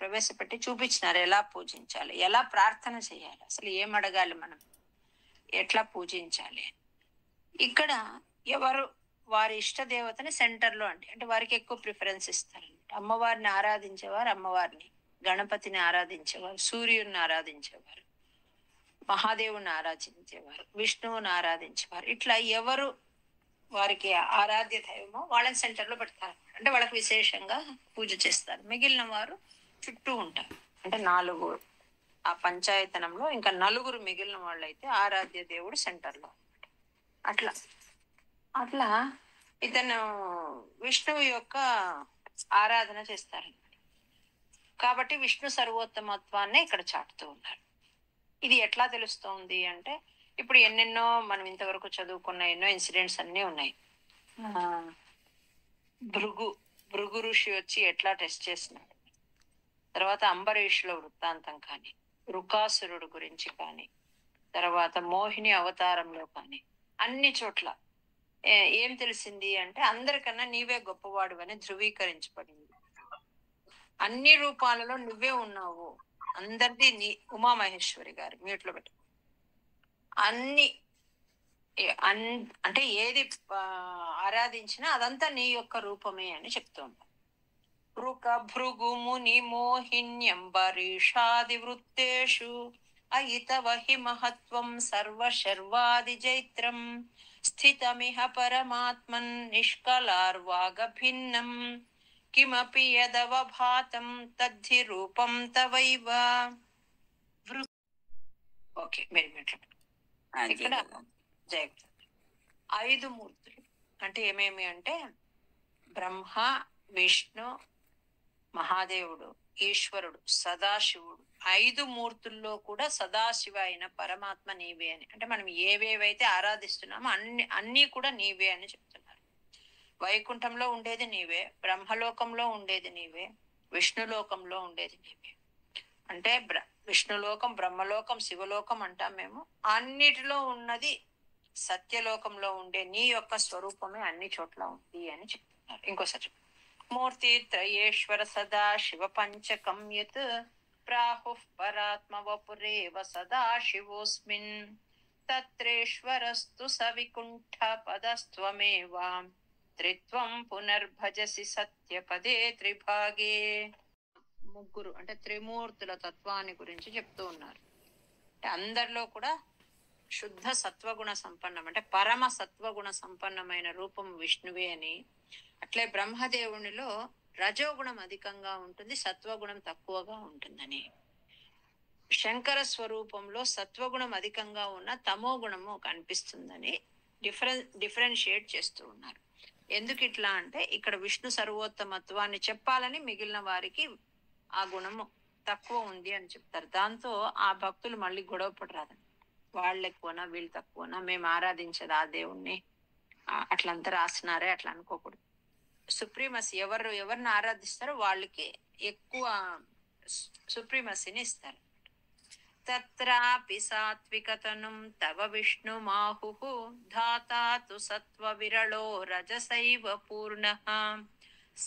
ప్రవేశపెట్టి చూపించినారు ఎలా పూజించాలి, ఎలా ప్రార్థన చేయాలి, అసలు ఏం అడగాలి, మనం ఎట్లా పూజించాలి. ఇక్కడ ఎవరు వారి ఇష్ట దేవతని సెంటర్లో అంటే వారికి ఎక్కువ ప్రిఫరెన్స్ ఇస్తారంట. అమ్మవారిని ఆరాధించేవారు అమ్మవారిని, గణపతిని ఆరాధించేవారు, సూర్యుడిని ఆరాధించేవారు, మహాదేవుని ఆరాధించేవారు, విష్ణువుని ఆరాధించేవారు. ఇట్లా ఎవరు వారికి ఆరాధ్య దైవమో వాళ్ళని సెంటర్లో పెడతారు. అంటే వాళ్ళకి విశేషంగా పూజ చేస్తారు. మిగిలిన వారు చుట్టూ ఉంటారు. అంటే 4 ఆ పంచాయతనంలో ఇంకా 4 మిగిలిన వాళ్ళు అయితే ఆరాధ్య దేవుడు సెంటర్లో. అట్లా అట్లా ఇతను విష్ణువు యొక్క ఆరాధన చేస్తారు. కాబట్టి విష్ణు సర్వోత్తమత్వాన్ని ఇక్కడ చాటుతూ ఉన్నారు. ఇది ఎట్లా తెలుస్తోంది అంటే ఇప్పుడు ఎన్నెన్నో మనం ఇంతవరకు చదువుకున్న ఎన్నో ఇన్సిడెంట్స్ అన్నీ ఉన్నాయి. భృగు ఋషి వచ్చి ఎట్లా టెస్ట్ చేసినాడు, తర్వాత అంబరీషుల వృత్తాంతం కానీ, రుకాసురుడు గురించి కానీ, తర్వాత మోహిని అవతారంలో కానీ, అన్ని చోట్ల ఏం తెలిసింది అంటే అందరికన్నా నీవే గొప్పవాడు అని ధృవీకరించబడింది. అన్ని రూపాలలో నువ్వే ఉన్నావు. అందరిది ఉమామహేశ్వరి గారు మ్యూట్లో పెట్టు. అన్ని అంటే ఏది ఆరాధించినా అదంతా నీ యొక్క రూపమే అని చెప్తూ ఉంటాం. భృగు ముని మోహిన్యంబరీషాది వృత్తేషు అయితవహి మహత్వం సర్వశర్వాది జైత్రం స్థితమిహ పరమాత్మన్ నిష్కలార్వాగ భిన్నం కిమపి యదవభాతం తద్ధి రూపం తవైవ. ఓకే, ఇక్కడ జయ 5 మూర్తులు అంటే ఏమేమి అంటే బ్రహ్మ, విష్ణు, మహాదేవుడు, ఈశ్వరుడు, సదాశివుడు. 5 మూర్తుల్లో కూడా సదాశివ అయిన పరమాత్మ నీవే అని. అంటే మనం ఏవేవైతే ఆరాధిస్తున్నామో అన్నీ కూడా నీవే అని చెప్తున్నారు. వైకుంఠంలో ఉండేది నీవే, బ్రహ్మలోకంలో ఉండేది నీవే, విష్ణులోకంలో ఉండేది నీవే. అంటే విష్ణులోకం, బ్రహ్మలోకం, శివలోకం అంటాం మేము. అన్నిటిలో ఉన్నది సత్యలోకంలో ఉండే నీ యొక్క స్వరూపమే అన్ని చోట్ల ఉంది అని చెప్తున్నారు. ఇంకోసారి మూర్తి త్రయేశ్వర సదా శివ పంచకం యత్ ప్రాహు పరాత్మ వపురేవ సదా శివోస్మిన్ తత్రేశ్వరస్తు సవికుంఠ పదస్త్వమేవా త్రిత్వం పునర్భజసి సత్యపదే త్రిభాగే. ముగ్గురు అంటే త్రిమూర్తుల తత్వాన్ని గురించి చెప్తూ ఉన్నారు. అంటే అందరిలో కూడా శుద్ధ సత్వగుణ సంపన్నం అంటే పరమ సత్వగుణ సంపన్నమైన రూపం విష్ణువే అని. అట్లే బ్రహ్మదేవునిలో రజోగుణం అధికంగా ఉంటుంది, సత్వగుణం తక్కువగా ఉంటుందని. శంకర స్వరూపంలో సత్వగుణం అధికంగా ఉన్న తమో గుణము కనిపిస్తుందని డిఫరెన్షియేట్ చేస్తూ ఉన్నారు. ఎందుకు ఇట్లా అంటే ఇక్కడ విష్ణు సర్వోత్తమత్వాన్ని చెప్పాలని మిగిలిన వారికి ఆ గుణము తక్కువ ఉంది అని చెప్తారు. దాంతో ఆ భక్తులు మళ్ళీ గొడవ పడరాదండి. వాళ్ళు ఎక్కువనా వీళ్ళు తక్కువనా, మేము ఆరాధించేది ఆ దేవుణ్ణి, అట్లంతా రాసినారే అట్లా అనుకోకూడదు. సుప్రీమసీ ఎవరిని ఆరాధిస్తారో వాళ్ళకి ఎక్కువ సుప్రీమసీని ఇస్తారు. తత్రాపి సాత్వికతనుం తవ విష్ణు మాహుః ధాతా తు సత్వ విరళో రజసైవ పూర్ణః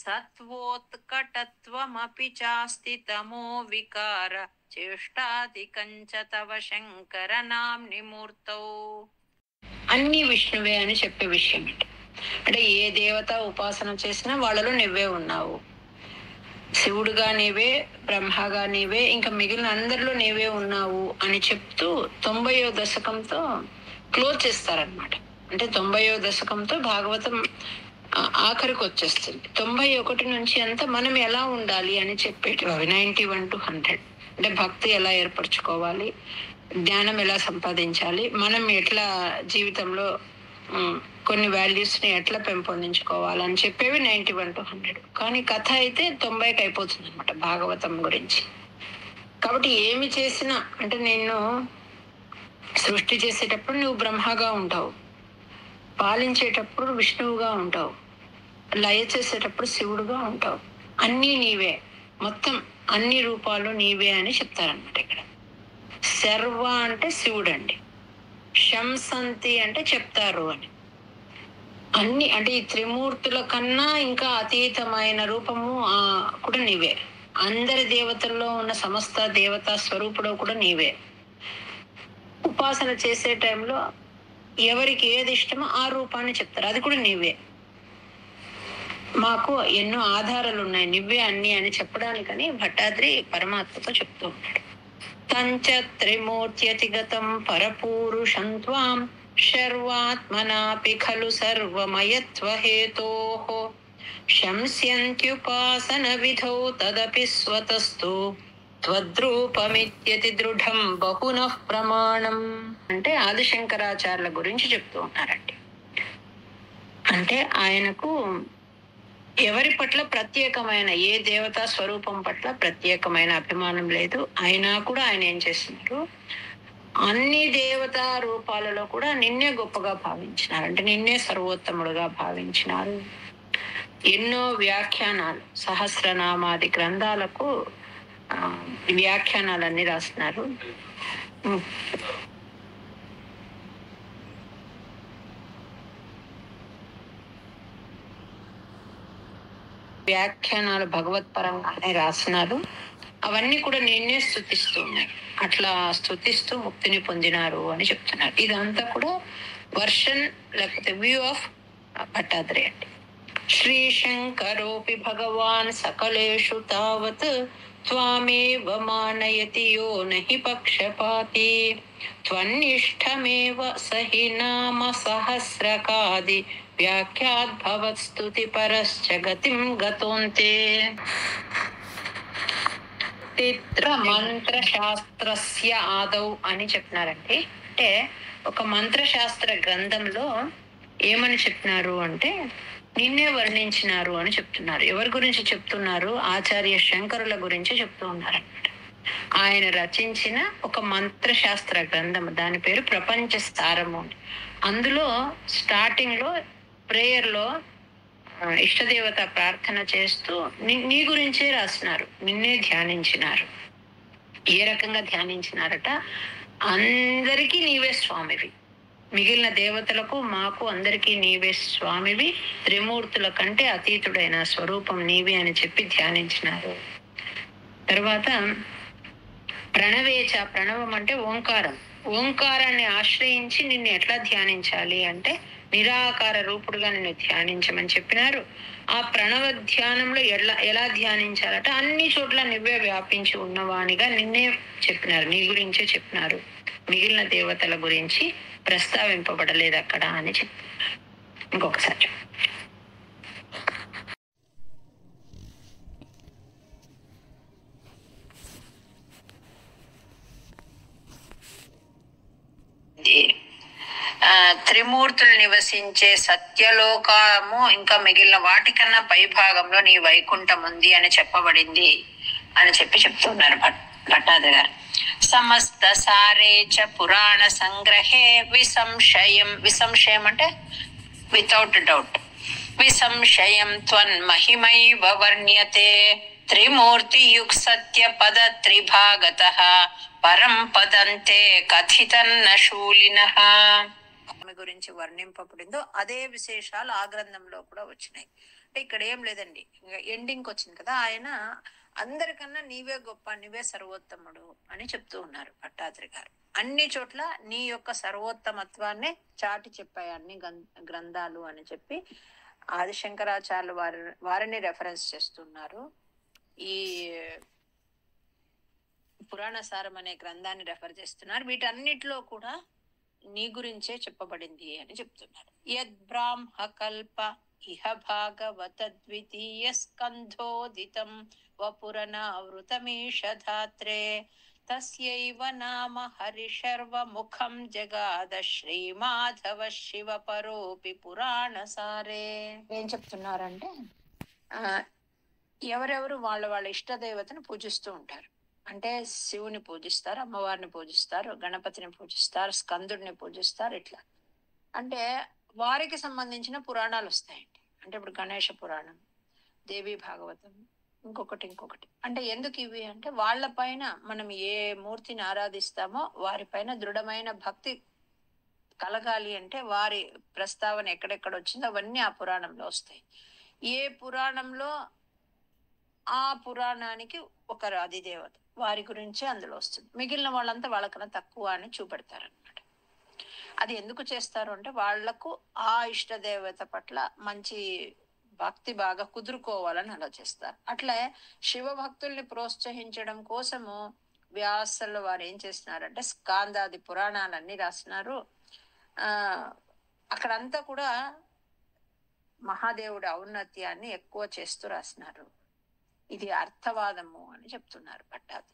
సత్వోత్కటత్వమపి చాస్తి తమో వికార చేష్టాదికంచ తవ శంకర నామ్ని మూర్తౌ. అన్ని విష్ణువే అని చెప్పే విషయం అంటే ఏ దేవత ఉపాసన చేసినా వాళ్ళలో నువ్వే ఉన్నావు. శివుడుగా నీవే, బ్రహ్మగా నీవే, ఇంకా మిగిలిన అందరిలో నీవే ఉన్నావు అని చెప్తూ 90వ దశకంతో క్లోజ్ చేస్తారనమాట. అంటే 90వ దశకంతో భాగవతం ఆఖరికి వచ్చేస్తుంది. 91 నుంచి అంతా మనం ఎలా ఉండాలి అని చెప్పేటి 91 to 100. అంటే భక్తి ఎలా ఏర్పరచుకోవాలి, జ్ఞానం ఎలా సంపాదించాలి, మనం ఎట్లా జీవితంలో కొన్ని వాల్యూస్ని ఎట్లా పెంపొందించుకోవాలని చెప్పేవి 91 to 100. కానీ కథ అయితే 90కి అయిపోతుంది అనమాట భాగవతం గురించి. కాబట్టి ఏమి చేసినా అంటే నిన్ను సృష్టి చేసేటప్పుడు నువ్వు బ్రహ్మగా ఉంటావు, పాలించేటప్పుడు విష్ణువుగా ఉంటావు, లయ చేసేటప్పుడు శివుడుగా ఉంటావు. అన్నీ నీవే, మొత్తం అన్ని రూపాలు నీవే అని చెప్తారనమాట. ఇక్కడ సర్వ అంటే శివుడు అండి, శంసంతి అంటే చెప్తారు అని. అన్ని అంటే ఈ త్రిమూర్తుల కన్నా ఇంకా అతీతమైన రూపము కూడా నీవే. అందరి దేవతల్లో ఉన్న సమస్త దేవతా స్వరూపుడు కూడా నీవే. ఉపాసన చేసే టైంలో ఎవరికి ఏది ఇష్టమో ఆ రూపాన్ని చెప్తారు, అది కూడా నీవే. మాకు ఎన్నో ఆధారాలు ఉన్నాయి, నువ్వే అన్ని అని చెప్పడానికని భట్టాద్రి పరమాత్మతో చెప్తూ ఉంటాడు. తంచ త్రిమూర్త్యతిగతం పరపూరుషం త్వాం సర్వాత్మనాపి ఖలు సర్వమయత్వహేతోః శంస్యంత్యుపాసన విధౌ తదపి స్వతస్తు త్వద్రూపమిత్యతి దృఢం బహునః ప్రమాణం. అంటే ఆదిశంకరాచార్యుల గురించి చెప్తూ ఉన్నారండి. అంటే ఆయనకు ఎవరి పట్ల ప్రత్యేకమైన ఏ దేవతా స్వరూపం పట్ల ప్రత్యేకమైన అభిమానం లేదు. అయినా కూడా ఆయన ఏం చేస్తున్నారు, అన్ని దేవతా రూపాలలో కూడా నిన్నే గొప్పగా భావించినారు, అంటే నిన్నే సర్వోత్తముడుగా భావించినారు. ఎన్నో వ్యాఖ్యానాలు, సహస్రనామాది గ్రంథాలకు వ్యాఖ్యానాలన్నీ రాస్తున్నారు. వ్యాఖ్యానాలు భగవత్పరంగానే రాసినారు. అవన్నీ కూడా నిన్నే స్తుతిస్తూ ఉన్నాయి. అట్లా స్తుతిస్తూ ముక్తిని పొందినారు అని చెప్తున్నారు. ఇదంతా కూడా వర్షన్ లేకపోతే వ్యూ ఆఫ్ భట్టాద్రి అండి. శ్రీశంకరోపి భగవాన్ సకలేషు తావత్ త్వామేవ మానయతి యో నహి పక్షపాతి త్వన్నిష్టమేవ సహి నామ సహస్రకాది వ్యాఖ్యాద్భవత్స్తుతి పరశ్చ గతిం గతోంతే. మంత్రశాస్త్రస్య ఆదౌ అని చెప్పినారండి. అంటే ఒక మంత్రశాస్త్ర గ్రంథంలో ఏమని చెప్పినారు అంటే నిన్నే వర్ణించినారు అని చెప్తున్నారు. ఎవరి గురించి చెప్తున్నారు? ఆచార్య శంకరుల గురించి చెప్తూ ఉన్నారు అన్నమాట. ఆయన రచించిన ఒక మంత్రశాస్త్ర గ్రంథం, దాని పేరు ప్రపంచ సారము. అందులో స్టార్టింగ్ లో ప్రేయర్ లో ఇష్టదేవత ప్రార్థన చేస్తూ నీ గురించే రాసినారు, నిన్నే ధ్యానించినారు. ఏ రకంగా ధ్యానించినారట, అందరికీ నీవే స్వామివి, మిగిలిన దేవతలకు మాకు అందరికీ నీవే స్వామివి, త్రిమూర్తుల కంటే అతీతుడైన స్వరూపం నీవే అని చెప్పి ధ్యానించినారు. తర్వాత ప్రణవేచ, ప్రణవం అంటే ఓంకారం, ఓంకారాన్ని ఆశ్రయించి నిన్ను ఎట్లా ధ్యానించాలి అంటే నిరాకార రూపుడుగా నిన్ను ధ్యానించమని చెప్పినారు. ఆ ప్రణవ ధ్యానంలో ఎలా ధ్యానించాలట, అన్ని చోట్ల నువ్వే వ్యాపించి ఉన్నవానిగా నిన్నే చెప్పినారు, నీ గురించే చెప్పినారు, మిగిలిన దేవతల గురించి ప్రస్తావింపబడలేదు అక్కడ అని చెప్తున్నారు. ఇంకొకసారి త్రిమూర్తులు నివసించే సత్యలోకము ఇంకా మిగిలిన వాటికన్నా పై భాగంలో నీ వైకుంఠం ఉంది అని చెప్పబడింది అని చెప్తున్నారు భట్టాద్రి గారు. సమస్త సారే చ పురాణ సంగ్రహే విసంశయం, విసంశయం అంటే వితౌట్ డౌట్, విసంశయం త్వన్మహిమైవ వర్ణ్యతే త్రిమూర్తి యుగ్ సత్య పద త్రిభాగతః పరం పదంతే కథితన్న శూలినః గురించి వర్ణింపబడిందో అదే విశేషాలు ఆ గ్రంథంలో కూడా వచ్చినాయి. అంటే ఇక్కడ ఏం లేదండి, ఎండింగ్ వచ్చింది కదా, ఆయన అందరికన్నా నీవే గొప్ప, నీవే సర్వోత్తముడు అని చెప్తూ ఉన్నారు భట్టాద్రి గారు. అన్ని చోట్ల నీ యొక్క సర్వోత్తమత్వాన్ని చాటి చెప్పాయి అన్ని గ్రంథాలు అని చెప్పి ఆదిశంకరాచార్యులు వారిని రెఫరెన్స్ చేస్తున్నారు. ఈ పురాణ సారం అనే గ్రంథాన్ని రెఫర్ చేస్తున్నారు. వీటన్నిటిలో కూడా నీ గురించే చెప్పబడింది అని చెప్తున్నారు. యద్ బ్రాహ్మ కల్ప ఇహ భాగవత ద్వితీయ స్కంధోదితం వపురనావృతమీషధాత్రే తస్యైవ నామ హరిశర్వముఖం జగాద శ్రీమాధవ శివ పరోపి పురాణ సారే. ఏం చెప్తున్నారంటే ఎవరెవరు వాళ్ళ ఇష్ట దేవతను పూజిస్తూ ఉంటారు. అంటే శివుని పూజిస్తారు, అమ్మవారిని పూజిస్తారు, గణపతిని పూజిస్తారు, స్కందుడిని పూజిస్తారు. ఇట్లా అంటే వారికి సంబంధించిన పురాణాలు వస్తాయండి. అంటే ఇప్పుడు గణేష పురాణం, దేవి భాగవతం, ఇంకొకటి. అంటే ఎందుకు ఇవి అంటే వాళ్ళ పైన మనం ఏ మూర్తిని ఆరాధిస్తామో వారి పైన దృఢమైన భక్తి కలగాలి అంటే వారి ప్రస్తావన ఎక్కడెక్కడ వచ్చిందో అవన్నీ ఆ పురాణంలో వస్తాయి. ఏ పురాణంలో ఆ పురాణానికి ఒకరు అధిదేవత, వారి గురించి అందులో వస్తుంది. మిగిలిన వాళ్ళంతా వాళ్ళకన్నా తక్కువ అని చూపెడతారనమాట. అది ఎందుకు చేస్తారు అంటే వాళ్లకు ఆ ఇష్ట దేవత పట్ల మంచి భక్తి బాగా కుదురుకోవాలని అలా చేస్తారు. అట్లే శివ భక్తుల్ని ప్రోత్సహించడం కోసము వ్యాసుల వారు ఏం చేస్తున్నారంటే స్కాందాది పురాణాలన్నీ రాసినారు. ఆ అక్కడంతా కూడా మహాదేవుడి ఔన్నత్యాన్ని ఎక్కువ చేస్తూ రాసినారు. ఇది అర్థవాదము అని చెప్తున్నారు భట్టాది.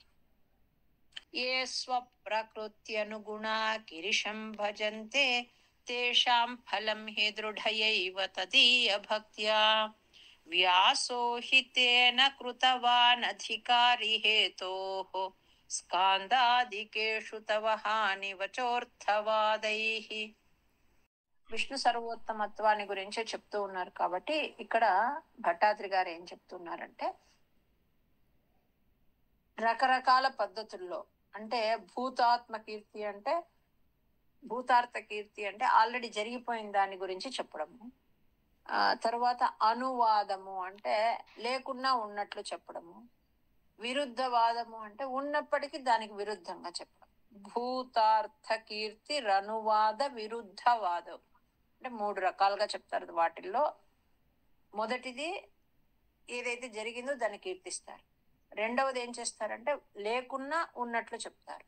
ఏ స్వప్రకృత్యనుగుణా గిరిశం భజంతే తేషాం ఫలం హి దృఢయైవ తదీయ భక్త్యా వ్యాసో హి తేన కృతవాన్ అధికారి హేతోః స్కాందాదికేషు తవ హాని వచోర్థవాదైః. విష్ణు సర్వోత్తమత్వాన్ని గురించే చెప్తూ ఉన్నారు కాబట్టి ఇక్కడ భట్టాద్రి గారు ఏం చెప్తున్నారంటే రకరకాల పద్ధతుల్లో, అంటే భూతాత్మ కీర్తి అంటే భూతార్థ కీర్తి అంటే ఆల్రెడీ జరిగిపోయిన దాని గురించి చెప్పడము. తర్వాత అనువాదము అంటే లేకున్నా ఉన్నట్లు చెప్పడము. విరుద్ధవాదము అంటే ఉన్నప్పటికీ దానికి విరుద్ధంగా చెప్పడం. భూతార్థ కీర్తి రనువాద విరుద్ధవాదం అంటే 3 రకాలుగా చెప్తారు. వాటిల్లో మొదటిది ఏదైతే జరిగిందో దాన్ని కీర్తిస్తారు. రెండవది ఏం చేస్తారంటే లేకున్నా ఉన్నట్లు చెప్తారు.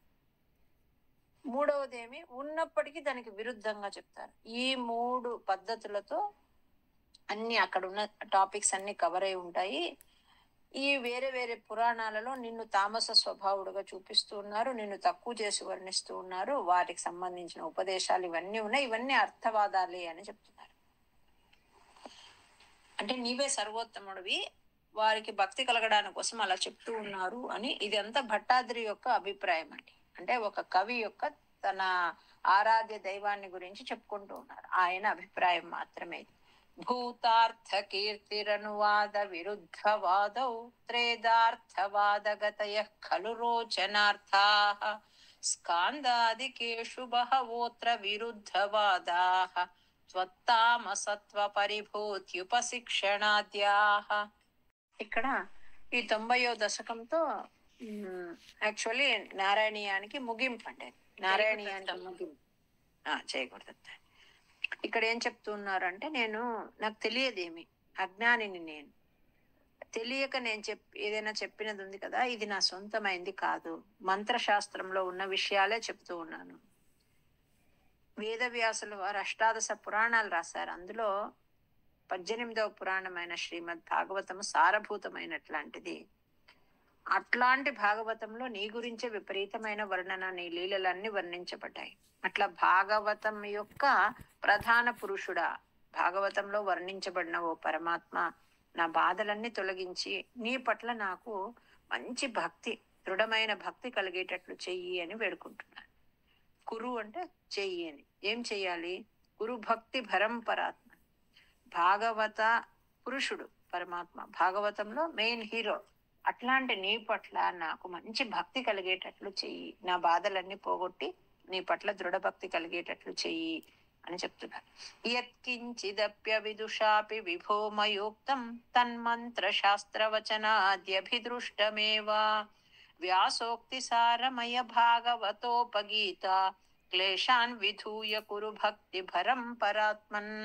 మూడవది ఏమి ఉన్నప్పటికీ దానికి విరుద్ధంగా చెప్తారు. ఈ 3 పద్ధతులతో అన్ని అక్కడ ఉన్న టాపిక్స్ అన్ని కవర్ అయి ఉంటాయి. ఈ వేరే వేరే పురాణాలలో నిన్ను తామస స్వభావుడుగా చూపిస్తూ ఉన్నారు, నిన్ను తక్కువ చేసి వర్ణిస్తూ ఉన్నారు, వాటికి సంబంధించిన ఉపదేశాలు ఇవన్నీ ఉన్నాయి, ఇవన్నీ అర్థవాదాలే అని చెప్తున్నారు. అంటే నీవే సర్వోత్తముడివి, వారికి భక్తి కలగడానికి కోసం అలా చెప్తూ ఉన్నారు అని. ఇదంతా భట్టాద్రి యొక్క అభిప్రాయం అండి. అంటే ఒక కవి యొక్క తన ఆరాధ్య దైవాన్ని గురించి చెప్పుకుంటూ ఉన్నారు. ఆయన అభిప్రాయం మాత్రమే. భూతార్థ కీర్తిరనువాద విరుద్ధవాదౌ త్రేదార్థవాదగతయ ఖలు రోచనార్థాః స్కాందాదికేషు బహవోత్ర విరుద్ధవాదాః త్వత్తామసత్వ పరిభూత్యుపశిక్షణాద్యాః. ఇక్కడ ఈ 90వ దశకంతో యాక్చువల్లీ నారాయణీయానికి ముగింపు అంటే నారాయణీయానికి ముగింపు చేయకూడదు. ఇక్కడ ఏం చెప్తున్నారంటే నాకు తెలియదేమి, అజ్ఞానిని నేను. తెలియక నేను ఏదైనా చెప్పినది ఉంది కదా, ఇది నా సొంతమైంది కాదు, మంత్రశాస్త్రంలో ఉన్న విషయాలే చెప్తూ ఉన్నాను. వేదవ్యాసులు వారు అష్టాదశ పురాణాలు రాశారు. అందులో 18వ పురాణమైన శ్రీమద్ భాగవతము సారభూతమైనట్లాంటిది. అట్లాంటి భాగవతంలో నీ గురించే విపరీతమైన వర్ణన, నీ లీలలన్నీ వర్ణించబడ్డాయి. అట్లా భాగవతం యొక్క ప్రధాన పురుషుడా, భాగవతంలో వర్ణించబడిన ఓ పరమాత్మ, నా బాధలన్నీ తొలగించి నీ పట్ల నాకు మంచి భక్తి, దృఢమైన భక్తి కలిగేటట్లు చెయ్యి అని వేడుకుంటున్నాను. కురు అంటే చెయ్యి అని. ఏం చెయ్యాలి? గురు భక్తి పరంపరాత్మ. భాగవత పురుషుడు పరమాత్మ, భాగవతంలో మెయిన్ హీరో. అట్లాంటి నీ పట్ల నాకు మంచి భక్తి కలిగేటట్లు చెయ్యి, నా బాధలన్నీ పోగొట్టి నీ పట్ల దృఢ భక్తి కలిగేటట్లు చెయ్యి అని చెప్తున్నారు. యత్కించిదప్య విదుషాపి విభోమయోక్తం తన్మంత్ర శాస్త్రవచనాద్యభిదృష్టమేవా వ్యాసోక్తి సారమయ భాగవతోపగీత క్లేశాన్ విధూయ కురు భక్తి పరంపరాత్మన్.